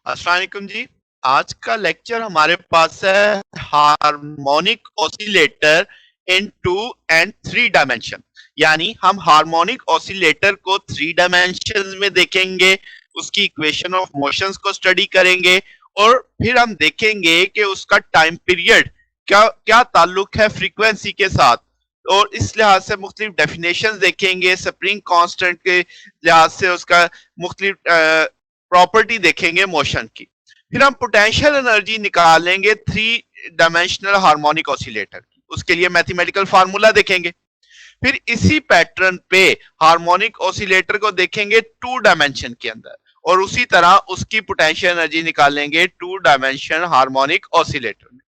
अस्सलाम वालेकुम जी। आज का लेक्चर हमारे पास है harmonic oscillator in 2 and 3 dimension. यानी हम हार्मोनिक ऑसिलेटर को 3 डायमेंशन में देखेंगे, उसकी इक्वेशन ऑफ मोशंस को स्टडी करेंगे और फिर हम देखेंगे कि उसका टाइम पीरियड क्या क्या ताल्लुक है फ्रीक्वेंसी के साथ। और इस लिहाज से मुख्तलिफ डेफिनेशन देखेंगे, स्प्रिंग कांस्टेंट के लिहाज से उसका मुख्तलिफ प्रॉपर्टी देखेंगे मोशन की। फिर हम पोटेंशियल एनर्जी निकालेंगे 3 डायमेंशनल हार्मोनिक ऑसिलेटर की, उसके लिए मैथमेटिकल फार्मूला देखेंगे। फिर इसी पैटर्न पे हार्मोनिक ऑसिलेटर को देखेंगे 2 डायमेंशन के अंदर और उसी तरह उसकी पोटेंशियल एनर्जी निकालेंगे 2 डायमेंशन हार्मोनिक ऑसिलेटर में।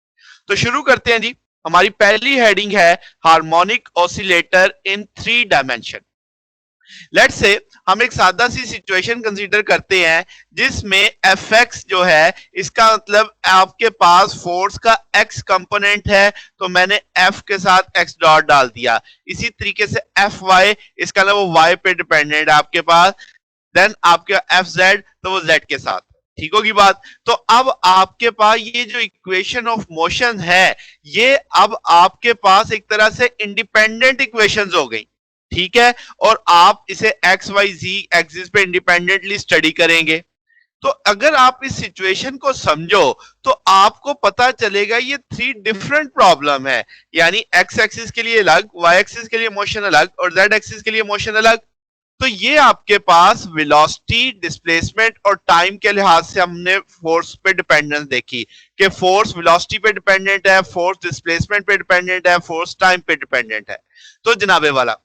तो शुरू करते हैं जी। हमारी पहली हेडिंग है harmonic oscillator in 3 dimension. Let's say हम एक सादा सी सिचुएशन कंसीडर करते हैं जिसमें एफ एक्स जो है, इसका मतलब आपके पास फोर्स का एक्स कंपोनेंट है तो मैंने एफ के साथ एक्स डॉट डाल दिया। इसी तरीके से एफ वाई, इसका मतलब वो वाई पे डिपेंडेंट है आपके पास। देन आपके एफ जेड, तो वो जेड के साथ। ठीक होगी बात। तो अब आपके पास ये जो इक्वेशन ऑफ मोशन है, ये अब आपके पास एक तरह से इंडिपेंडेंट इक्वेशंस हो गई। ठीक है, और आप इसे एक्स वाई जी एक्सिस पे इंडिपेंडेंटली स्टडी करेंगे। तो अगर आप इस सिचुएशन को समझो तो आपको पता चलेगा ये 3 डिफरेंट प्रॉब्लम है। यानी एक्स एक्सिस के लिए अलग, वाई एक्सिस के लिए मोशन अलग और जेड एक्सिस के लिए मोशन अलग। तो ये आपके पास वेलोसिटी, डिस्प्लेसमेंट और टाइम के लिहाज से हमने फोर्स पे डिपेंडेंस देखी कि फोर्स वेलोसिटी पे डिपेंडेंट है, फोर्स डिस्प्लेसमेंट पे डिपेंडेंट है, फोर्स टाइम पे डिपेंडेंट है। तो जनाबे वाला,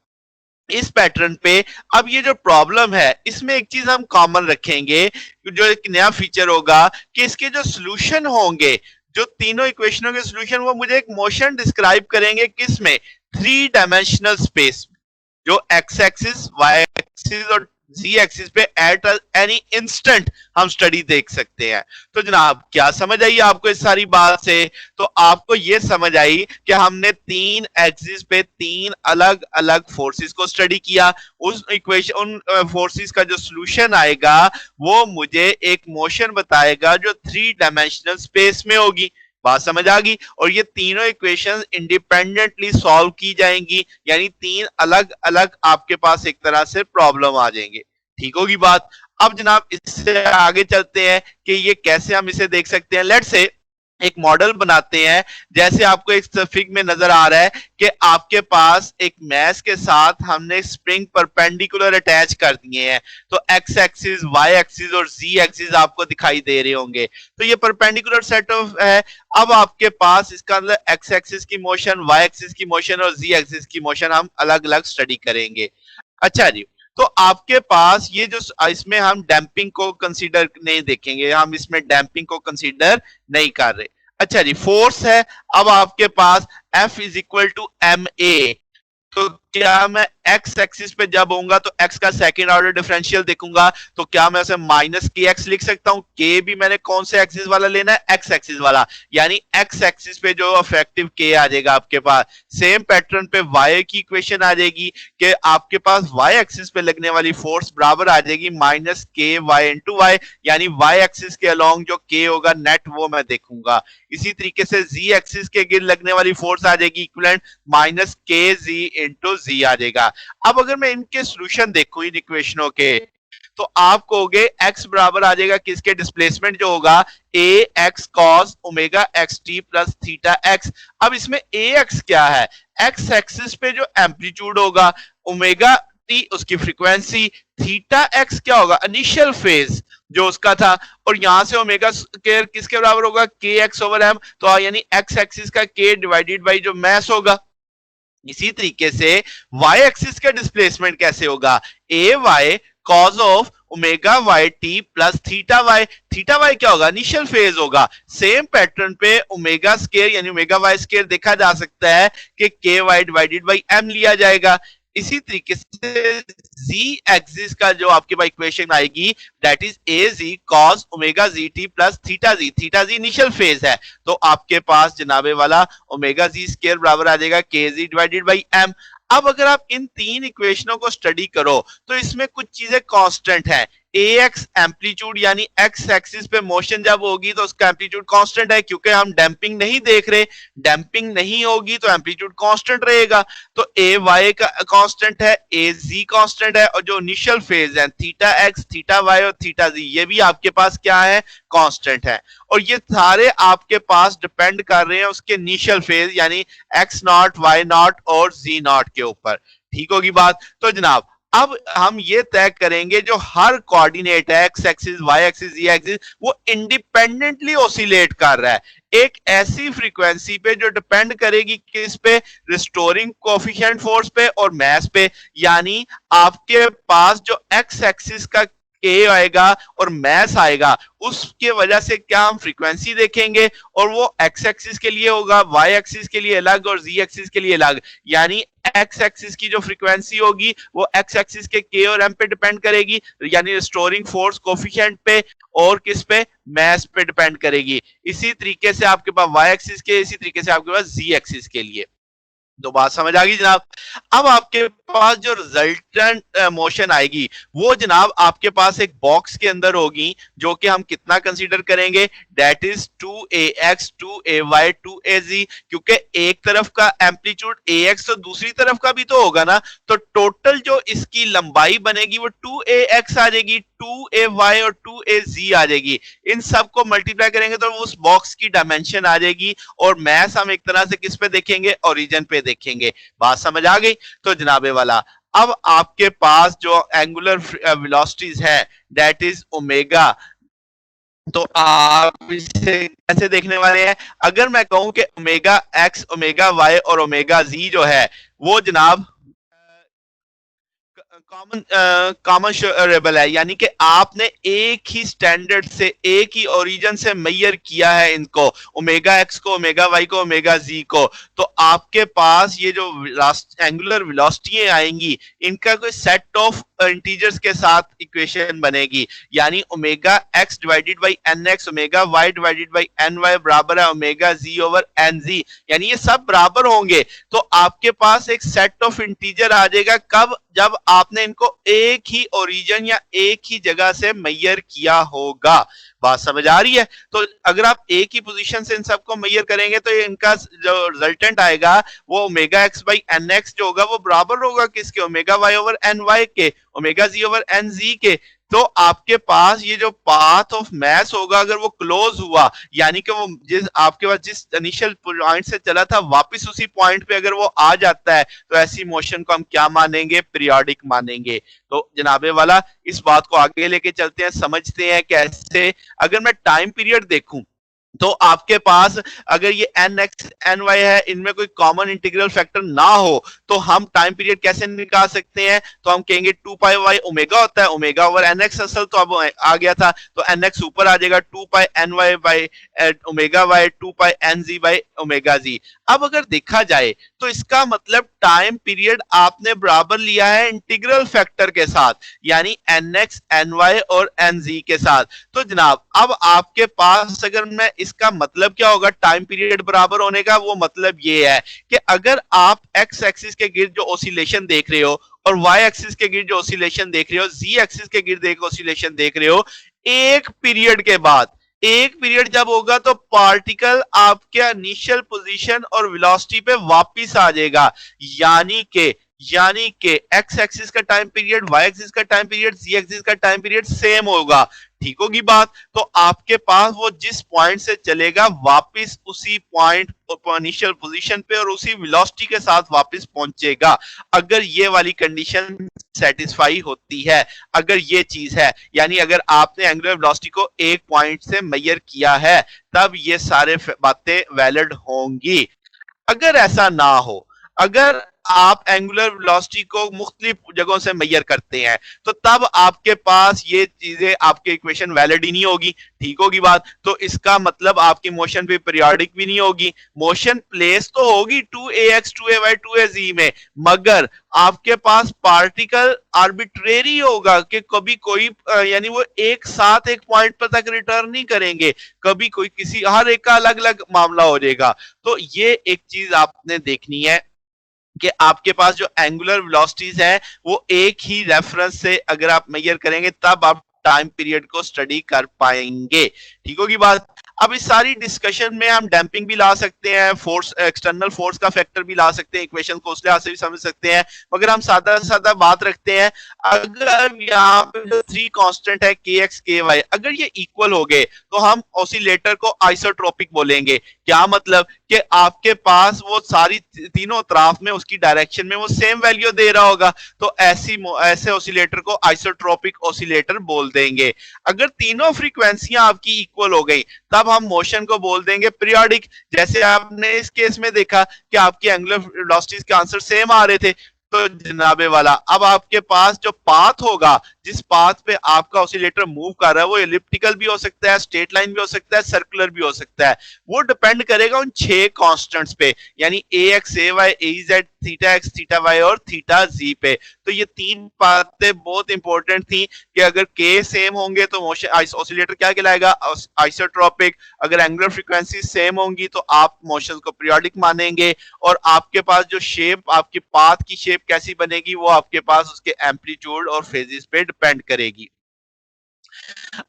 इस पैटर्न पे अब ये जो प्रॉब्लम है इसमें एक चीज हम कॉमन रखेंगे, जो एक नया फीचर होगा कि इसके जो सॉल्यूशन होंगे, जो तीनों इक्वेशनों के सॉल्यूशन, वो मुझे एक मोशन डिस्क्राइब करेंगे किस में, 3 डायमेंशनल स्पेस। जो एक्स एक्सिस, वाई एक्सिस और जी एक्सिस पे एट एनी इंस्टेंट हम स्टडी देख सकते हैं। तो जनाब क्या समझ आई आपको इस सारी बात से? तो आपको ये समझ आई कि हमने 3 एक्सिस पे 3 अलग-अलग फोर्सेस को स्टडी किया। उस इक्वेशन, उन फोर्सेस का जो सॉल्यूशन आएगा वो मुझे एक मोशन बताएगा जो 3 डायमेंशनल स्पेस में होगी। बात समझ आ गई? और ये तीनों इक्वेशंस इंडिपेंडेंटली सॉल्व की जाएंगी, यानी 3 अलग-अलग आपके पास एक तरह से प्रॉब्लम आ जाएंगे। ठीक होगी बात? अब जनाब इससे आगे चलते हैं कि ये कैसे हम इसे देख सकते हैं। लेट्स से एक मॉडल बनाते हैं, जैसे आपको एक फिग में नजर आ रहा है कि आपके पास एक मैस के साथ हमने स्प्रिंग परपेंडिकुलर अटैच कर दिए हैं। तो एक्स एक्सिस, वाई एक्सिस और जी एक्सिस आपको दिखाई दे रहे होंगे। तो ये परपेंडिकुलर सेट ऑफ है। अब आपके पास इसका मतलब एक्स एक्सिस की मोशन, वाई एक्सिस की मोशन और जी एक्सिस की मोशन हम अलग अलग स्टडी करेंगे। अच्छा जी, तो आपके पास ये जो, इसमें हम डैम्पिंग को कंसीडर नहीं देखेंगे, हम इसमें डैम्पिंग को कंसीडर नहीं कर रहे। अच्छा जी, फोर्स है। अब आपके पास F is equal to M A. तो क्या मैं एक्स एक्सिस पे जब होऊंगा तो एक्स का सेकंड ऑर्डर डिफरेंशियल देखूंगा, तो क्या मैं उसे माइनस के एक्स लिख सकता हूं? के भी मैंने कौन से एक्सिस वाला लेना है? एक्स एक्सिस वाला। यानी एक्स एक्सिस पे जो इफेक्टिव के आ जाएगा आपके पास। सेम पैटर्न पे वाई की इक्वेशन आ जाएगी कि आपके पास वाई एक्सिस पे लगने वाली फोर्स बराबर आ जाएगी माइनस के वाई इंटू वाई। यानी वाई एक्सिस के अलोंग जो के होगा नेट, वो मैं देखूंगा। इसी तरीके से जी एक्सिस के गिर लगने वाली फोर्स आ जाएगी इक्विवेलेंट माइनस के जी इंटू जी आ जाएगा। अब अगर मैं इनके सॉल्यूशन देखूं इन इक्वेशनों के, तो आप कहोगे x बराबर आ जाएगा किसके? डिस्प्लेसमेंट जो होगा A x cos omega x t plus theta x. अब इसमें ए एक्स क्या है? एक्स एक्सिस पे जो एम्पलीट्यूड होगा, ओमेगा टी उसकी फ्रीक्वेंसी, थीटा एक्स क्या होगा? इनिशियल फेज जो उसका था। और यहां से ओमेगा स्क्वायर किसके बराबर होगा? के एक्स ओवर एम। तो यानी एक्स एक्सिस का के डिवाइडेड बाई जो मैस होगा। इसी तरीके से y एक्सिस का डिस्प्लेसमेंट कैसे होगा? A y cos of omega y t plus theta y. Theta y क्या होगा? इनिशियल फेज होगा। सेम पैटर्न पे ओमेगा स्केयर यानी ओमेगा वाई स्केयर देखा जा सकता है कि के वाई डिवाइडेड बाई एम लिया जाएगा। इसी तरीके से z एक्सिस का जो आपके पास इक्वेशन आएगी, that is A G cos omega G T plus theta G. Theta G initial phase है, तो आपके पास जनाबे वाला ओमेगा जी स्क्वायर बराबर आ जाएगा के जी डिवाइडेड बाई एम। अब अगर आप इन तीन इक्वेशनों को स्टडी करो तो इसमें कुछ चीजें कांस्टेंट हैं। ax एम्पलीट्यूड यानी x एक्सिस पे मोशन जब होगी तो उसका एम्पलीट्यूड कांस्टेंट है, क्योंकि हम डैम्पिंग नहीं देख रहे, डैम्पिंग नहीं होगी तो एम्पलीट्यूड कांस्टेंट रहेगा। तो ए वाई का कांस्टेंट है, ए जी कांस्टेंट है, और जो इनिशियल फेज है थीटा एक्स, थीटा वाई और थीटा जी, ये भी आपके पास क्या है, कांस्टेंट है। और ये सारे आपके पास डिपेंड कर रहे हैं उसके इनिशियल फेज यानी एक्स नॉट, वाई नॉट और जी नॉट के ऊपर। ठीक होगी बात। तो जनाब अब हम ये तय करेंगे जो हर कोऑर्डिनेट है एक्स एक्सिस, वाई एक्सिस, जी एक्सिस, वो इंडिपेंडेंटली ऑसिलेट कर रहा है एक ऐसी फ्रीक्वेंसी पे जो डिपेंड करेगी किस पे, रिस्टोरिंग कोएफिशिएंट फोर्स पे और मास पे। यानी आपके पास जो एक्स एक्सिस का के आएगा और मास आएगा, उसके वजह से क्या हम फ्रीक्वेंसी देखेंगे, और वो एक्स एक्सिस के लिए होगा, वाई एक्सिस के लिए अलग और जी एक्सिस के लिए अलग। यानी एक्स एक्सिस की जो फ्रीक्वेंसी होगी वो एक्स एक्सिस के के और एम पे डिपेंड करेगी, यानी रिस्टोरिंग फोर्स कोएफिशिएंट पे, और किस पे, मास पे डिपेंड करेगी। इसी तरीके से आपके पास वाई एक्सिस के, इसी तरीके से आपके पास जी एक्सिस के लिए। तो बात समझ आ गई जनाब। अब आपके पास जो रिजल्टेंट मोशन आएगी वो जनाब आपके पास एक बॉक्स के अंदर होगी, जो कि हम कितना कंसीडर करेंगे, that is 2ax 2ay 2az, क्योंकि एक तरफ का एम्पलीट्यूड ax तो दूसरी तरफ का भी तो होगा ना। तो टोटल जो इसकी लंबाई बनेगी वो 2ax आ जाएगी, 2ay और 2az आ जाएगी। इन सबको मल्टीप्लाई करेंगे तो उस बॉक्स की डायमेंशन आ जाएगी, और मैस हम एक तरह से किस पे देखेंगे, ओरिजिन पे देखेंगे। बात समझ आ गई। तो जनाबे वाला अब आपके पास जो एंगुलर वेलोसिटीज है दैट इज ओमेगा, तो आप इसे कैसे देखने वाले हैं, अगर मैं कहूं कि ओमेगा एक्स, ओमेगा वाई और ओमेगा जी जो है वो जनाब कॉमन कॉमन है, यानी कि आपने एक ही स्टैंडर्ड से, एक ही ओरिजिन से मेजर किया है इनको, ओमेगा एक्स को, ओमेगा वाई को, ओमेगा जी को। तो आपके पास ये जो एंगुलर वेलोसिटी आएंगी इनका कोई सेट ऑफ इंटीजर्स के साथ इक्वेशन बनेगी, यानी omega X divided by N X, omega Y divided by N Y बराबर है omega G over N G, यानी ये सब बराबर होंगे। तो आपके पास एक सेट ऑफ इंटीजर आ जाएगा, कब, जब आपने इनको एक ही ओरिजिन या एक ही जगह से मेजर किया होगा। बात समझ आ रही है। तो अगर आप एक ही पोजीशन से इन सबको मेजर करेंगे तो इनका जो रिजल्टेंट आएगा वो omega X by N X जो होगा वो बराबर होगा किसके, omega Y over N Y के, omega G over N G के। तो आपके पास ये जो पाथ ऑफ मास होगा अगर वो क्लोज हुआ, यानी कि वो जिस आपके पास जिस इनिशियल पॉइंट से चला था वापस उसी पॉइंट पे अगर वो आ जाता है तो ऐसी मोशन को हम क्या मानेंगे, पीरियोडिक मानेंगे। तो जनाबे वाला इस बात को आगे लेके चलते हैं, समझते हैं कैसे। अगर मैं टाइम पीरियड देखूं तो आपके पास अगर ये एन एक्स एन वाई है, इनमें कोई कॉमन इंटीग्रल फैक्टर ना हो तो हम टाइम पीरियड कैसे निकाल सकते हैं, तो हम कहेंगे 2 पाई वाई ओमेगा होता है, ओमेगा ओवर एन एक्स असल तो अब आ गया था, तो एन एक्स ऊपर आ जाएगा, 2 pi n y by omega y, 2 pi n z by omega z. अब अगर देखा जाए तो इसका मतलब टाइम पीरियड आपने बराबर लिया है इंटीग्रल फैक्टर के साथ, यानी एन एक्स एन वाई और एन जी के साथ। तो जनाब अब आपके पास अगर मैं इसका मतलब क्या होगा टाइम पीरियड बराबर होने का, वो मतलब ये है कि अगर आप एक्स एक्सिस के गिर्द जो ऑसिलेशन देख रहे हो और वाई एक्सिस के गिर्द जो ऑसिलेशन देख रहे हो, जी एक्सिस के गिर्द एक ऑसिलेशन देख रहे हो, एक पीरियड के बाद, एक पीरियड जब होगा तो पार्टिकल आपके इनिशियल पोजीशन और वेलोसिटी पे वापस आ जाएगा, यानी के एक्स एक्सिस का टाइम पीरियड, वाई एक्सिस का टाइम पीरियड, जी एक्सिस का टाइम पीरियड सेम होगा। ठीक होगी बात। तो आपके पास वो जिस पॉइंट से चलेगा वापस उसी पॉइंट इनिशियल पोजीशन पे और उसी वेलोसिटी के साथ वापस पहुंचेगा, अगर ये वाली कंडीशन सेटिस्फाई होती है, अगर ये चीज है, यानी अगर आपने एंगुलर वेलोसिटी को एक पॉइंट से मेजर किया है तब ये सारे बातें वैलिड होंगी। अगर ऐसा ना हो, अगर आप एंगुलर वेलोसिटी को मुख्तलिफ जगहों से मेजर करते हैं तो तब आपके पास ये चीजें, आपकी इक्वेशन वैलिड ही नहीं होगी। ठीक होगी बात। तो इसका मतलब आपकी मोशन भी पीरियोडिक भी नहीं होगी, मोशन प्लेस तो होगी 2ax 2ay 2az में, मगर आपके पास पार्टिकल आर्बिट्रेरी होगा कि कभी कोई यानी वो एक साथ एक पॉइंट पर तक रिटर्न नहीं करेंगे, कभी कोई किसी, हर एक का अलग अलग मामला हो जाएगा। तो ये एक चीज आपने देखनी है कि आपके पास जो एंगुलर वेलोसिटीज है वो एक ही रेफरेंस से अगर आप मेजर करेंगे तब आप टाइम पीरियड को स्टडी कर पाएंगे। ठीक होगी बात। अब इस सारी डिस्कशन में हम डैम्पिंग भी ला सकते हैं, फोर्स, एक्सटर्नल फोर्स का फैक्टर भी ला सकते हैं, इक्वेशन को उस लिहाज से भी समझ सकते हैं, मगर हम सादा सादा बात रखते हैं। अगर यहाँ पे जो थ्री कांस्टेंट है के एक्स के वाई, अगर ये इक्वल हो गए तो हम ऑसिलेटर को आइसोट्रोपिक बोलेंगे। क्या मतलब कि आपके पास वो सारी तीनों तरफ में उसकी डायरेक्शन में वो सेम वैल्यू दे रहा होगा, तो ऐसे ऑसिलेटर को आइसोट्रोपिक ऑसिलेटर बोल देंगे। अगर तीनों फ्रीक्वेंसियां आपकी इक्वल हो गई तब हम मोशन को बोल देंगे पीरियोडिक। जैसे आपने इस केस में देखा कि आपकी एंगुलर वेलोसिटीज के आंसर सेम आ रहे थे, तो जनाबे वाला अब आपके पास जो पाथ होगा, जिस पाथ पे आपका ऑसिलेटर मूव कर रहा है, वो एलिप्टिकल भी हो सकता है, स्ट्रेट लाइन भी हो सकता है, सर्कुलर भी हो सकता है। वो डिपेंड करेगा उन 6 कांस्टेंट्स पे, यानी A x A y A z theta x theta y और थीटा जी पे। तो ये 3 बातें बहुत इंपॉर्टेंट थी कि अगर के सेम होंगे तो मोशन ऑसिलेटर क्या कहलाएगा, आइसोट्रोपिक। अगर एंगुलर फ्रीक्वेंसी सेम होंगी तो आप मोशन को पीरियोडिक मानेंगे। और आपके पास जो शेप, आपकी पाथ की शेप कैसी बनेगी, वो आपके पास उसके एम्पलीट्यूड और फेजेस पे डिपेंड करेगी।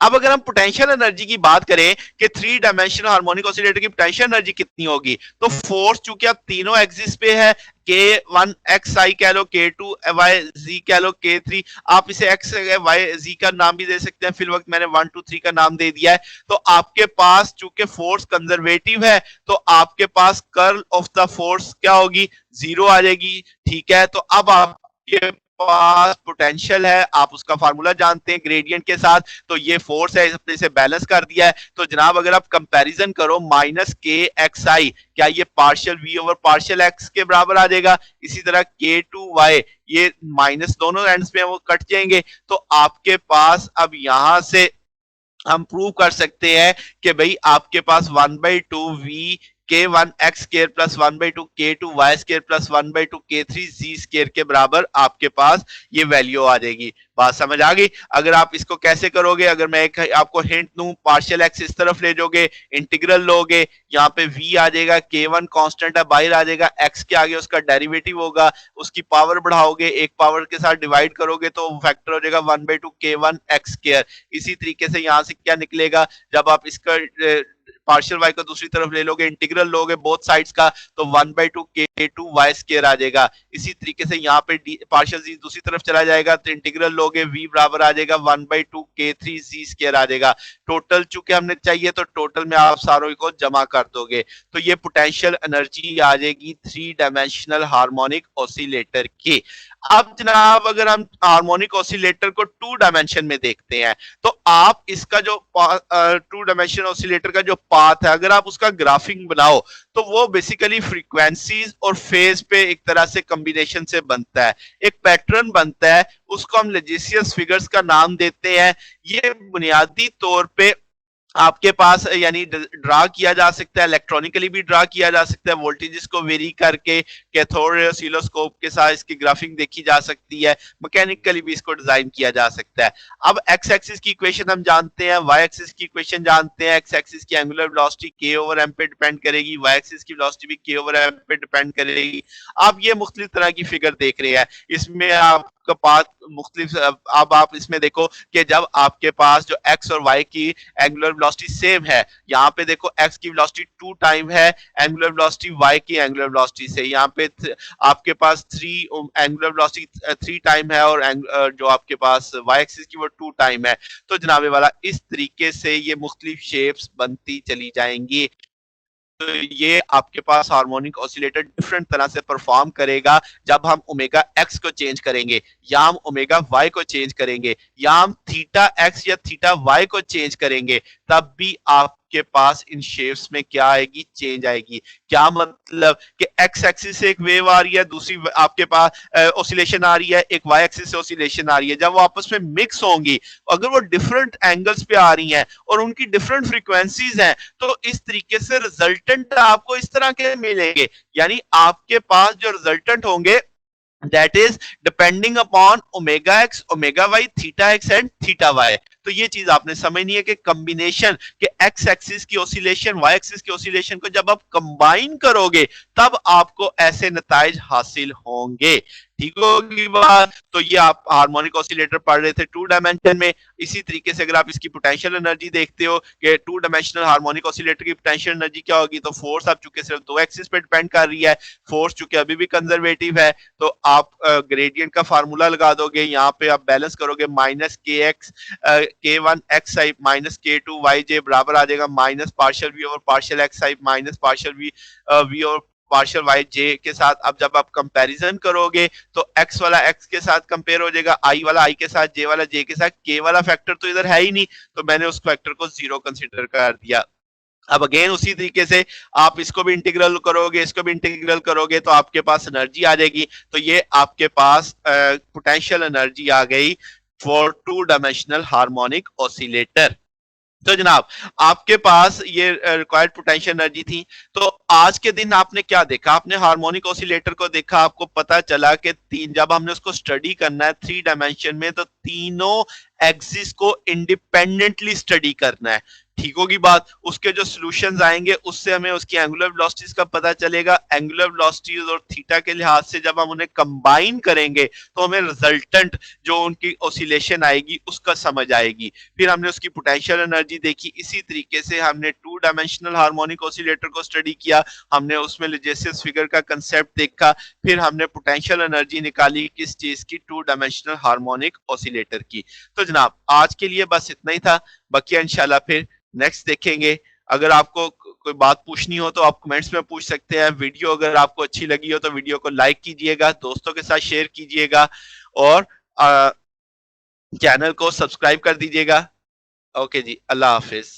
अब अगर हम पोटेंशियल एनर्जी की बात करें कि 3 डायमेंशनल हार्मोनिक ऑसिलेटर की पोटेंशियल एनर्जी कितनी होगी, तो फोर्स चूंकि आप तीनों एक्सिस पे है, K1 XI कह लो, K2 YZ कह लो, K3 आप इसे X YZ का नाम भी दे सकते हैं, फिल वक्त मैंने 1 2 3 का नाम दे दिया है। तो आपके पास चूंकि फोर्स कंजर्वेटिव है तो आपके पास कर्ल ऑफ द फोर्स क्या होगी, 0 आ जाएगी। ठीक है, तो अब आपके पास पोटेंशियल है, आप उसका फार्मूला जानते हैं ग्रेडियंट के साथ, तो ये फोर्स है, अपने से बैलेंस कर दिया है। तो जनाब अगर आप कंपैरिजन करो माइनस के एक्स आई, क्या ये partial V over partial X के बराबर आ जाएगा। इसी तरह के टू वाई, ये माइनस दोनों एंड्स पे वो कट जाएंगे। तो आपके पास अब यहां से हम प्रूव कर सकते हैं कि भाई आपके पास 1/2 V K1 x square plus 1/2 K2 y square plus 1/2 K3 z square के बराबर आपके पास ये वैल्यू आ जाएगी। बात समझ आ गई। अगर आप इसको कैसे करोगे, अगर मैं एक आपको हिंट दूं, पार्शियल एक्स इस तरफ ले जाओगे, इंटीग्रल लोगे, यहाँ पे v आ जाएगा, K1 कांस्टेंट है, बाहर आ जाएगा, x के आगे उसका डेरिवेटिव होगा, उसकी पावर बढ़ाओगे, एक पावर के साथ डिवाइड करोगे तो फैक्टर हो जाएगा 1/2 K1 x स्केयर। इसी तरीके से यहाँ से क्या निकलेगा, जब आप इसका पार्शियल y को दूसरी तरफ ले लोगे, इंटीग्रल लोगे बोथ साइड्स का, तो 1/2 K2 y स्केयर आ जाएगा। इसी तरीके से यहाँ पे पार्शियल z दूसरी तरफ चला जाएगा तो इंटीग्रल लोगे, v बराबर आ जाएगा 1/2 K3 z स्केयर आ जाएगा। टोटल चूंकि हमने चाहिए तो टोटल में आप सारों को जमा कर दोगे, तो ये पोटेंशियल एनर्जी आ जाएगी 3 डायमेंशनल हार्मोनिक ऑसिलेटर की। अब जनाब अगर हम हार्मोनिक ऑसिलेटर को 2 डायमेंशन में देखते हैं, तो आप इसका जो 2 डायमेंशन ऑसिलेटर का जो पाथ है, अगर आप उसका ग्राफिंग बनाओ तो वो बेसिकली फ्रीक्वेंसीज और फेज पे एक तरह से कॉम्बिनेशन से बनता है, एक पैटर्न बनता है, उसको हम लेजिशियस फिगर्स का नाम देते हैं। ये बुनियादी तौर पे आपके पास यानी ड्रा किया जा सकता है, इलेक्ट्रॉनिकली भी ड्रा किया जा सकता है, वोल्टेजेस को वेरी करके कैथोड ऑसिलोस्कोप के साथ इसकी ग्राफिंग देखी जा सकती है, मैकेनिकली भी इसको डिजाइन किया जा सकता है। अब एक्स एक्सिस की इक्वेशन हम जानते हैं, वाई एक्सिस की इक्वेशन जानते हैं। एक्स एक्सिस की एंगुलर वेलोसिटी के ओवर एम पे डिपेंड करेगी, वाई एक्सिस की वेलोसिटी भी के ओवर एम पे डिपेंड करेगी। आप ये मुख्तलिफ तरह की फिगर देख रहे हैं, इसमें आपका पाथ मुख्तलिफ। अब आप इसमें देखो कि जब आपके पास जो एक्स और वाई की एंगुलर वेलोसिटी सेम है, यहाँ पे देखो x की वेलोसिटी 2 टाइम है एंगुलर वेलोसिटी y की एंगुलर वेलोसिटी से, यहाँ पे आपके पास 3 एंगुलर वेलोसिटी 3 टाइम है और जो आपके पास y एक्सिस की वो 2 टाइम है। तो जनाबे वाला इस तरीके से ये मुख्तलिफ शेप्स बनती चली जाएंगी। तो ये आपके पास हार्मोनिक ऑसिलेटर डिफरेंट तरह से परफॉर्म करेगा जब हम ओमेगा एक्स को चेंज करेंगे, या हम ओमेगा वाई को चेंज करेंगे, या हम थीटा एक्स या थीटा वाई को चेंज करेंगे, तब भी आपके पास इन शेप्स में क्या आएगी, चेंज आएगी। क्या मतलब कि एक्स एक्सिस से एक वेव आ रही है, दूसरी आपके पास ऑसिलेशन आ रही है, एक वाई एक्सिस से ऑसिलेशन आ रही है, जब वो आपस में मिक्स होंगी, अगर वो डिफरेंट एंगल्स पे आ रही हैं और उनकी डिफरेंट फ्रीक्वेंसीज हैं, तो इस तरीके से रिजल्टेंट आपको इस तरह के मिलेंगे। यानी आपके पास जो रिजल्टेंट होंगे that is depending upon omega x, omega y, theta x and theta y। तो ये चीज आपने समझनी है कि कॉम्बिनेशन के एक्स एक्सिस की ऑसिलेशन, वाई एक्सिस की ऑसिलेशन को जब आप कंबाइन करोगे तब आपको ऐसे नताइज हासिल होंगे। ठीक होगी बात। तो ये आप हार्मोनिक ऑसिलेटर पढ़ रहे थे 2 डायमेंशन में। इसी तरीके से अगर आप इसकी पोटेंशियल एनर्जी देखते हो कि 2 डायमेंशनल हार्मोनिक ऑसिलेटर की पोटेंशियल एनर्जी क्या होगी, तो फोर्स आप चूंकि सिर्फ 2 एक्सिस पे डिपेंड कर रही है, फोर्स चूंकि अभी भी कंजर्वेटिव है, तो आप ग्रेडियंट का फार्मूला लगा दोगे, यहाँ पे आप बैलेंस करोगे minus k x k one x i minus k to y j बराबर आ जाएगा minus partial V over partial x i minus partial V over partial y j के साथ। अब जब आप कंपैरिजन करोगे तो x वाला x के साथ कंपेयर हो जाएगा, i वाला i के साथ, j वाला j के साथ, k वाला फैक्टर तो इधर है ही नहीं, तो मैंने उस फैक्टर को जीरो कंसीडर कर दिया। अब अगेन उसी तरीके से आप इसको भी इंटीग्रल करोगे, इसको भी इंटीग्रल करोगे, तो आपके पास एनर्जी आ जाएगी। तो ये आपके पास पोटेंशियल एनर्जी आ गई फॉर 2 डायमेंशनल हार्मोनिक ऑसिलेटर। तो जनाब आपके पास ये रिक्वायर्ड पोटेंशियल एनर्जी थी। तो आज के दिन आपने क्या देखा, आपने हार्मोनिक ऑसिलेटर को देखा, आपको पता चला कि जब हमने उसको स्टडी करना है 3 डायमेंशन में, तो तीनों एक्सिस को इंडिपेंडेंटली स्टडी करना है। ठीक होगी बात। उसके जो सॉल्यूशंस आएंगे उससे हमें उसकी एंगुलर वेलोसिटीज का पता चलेगा। एंगुलर वेलोसिटीज और थीटा के लिहाज से जब हम उन्हें कंबाइन करेंगे तो हमें रिजल्टेंट जो उनकी ऑसिलेशन आएगी उसका समझ आएगी। फिर हमने उसकी पोटेंशियल एनर्जी देखी। इसी तरीके से हमने 2 डायमेंशनल हार्मोनिक ऑसिलेटर को स्टडी किया, हमने उसमें लेजेसियस फिगर का कंसेप्ट देखा, फिर हमने पोटेंशियल एनर्जी निकाली किस चीज की, 2 डायमेंशनल हार्मोनिक ऑसिलेटर की। तो जनाब आज के लिए बस इतना ही था, बाकी इंशाल्लाह फिर नेक्स्ट देखेंगे। अगर आपको कोई बात पूछनी हो तो आप कमेंट्स में पूछ सकते हैं। वीडियो अगर आपको अच्छी लगी हो तो वीडियो को लाइक कीजिएगा, दोस्तों के साथ शेयर कीजिएगा और चैनल को सब्सक्राइब कर दीजिएगा। ओके जी, अल्लाह हाफिज।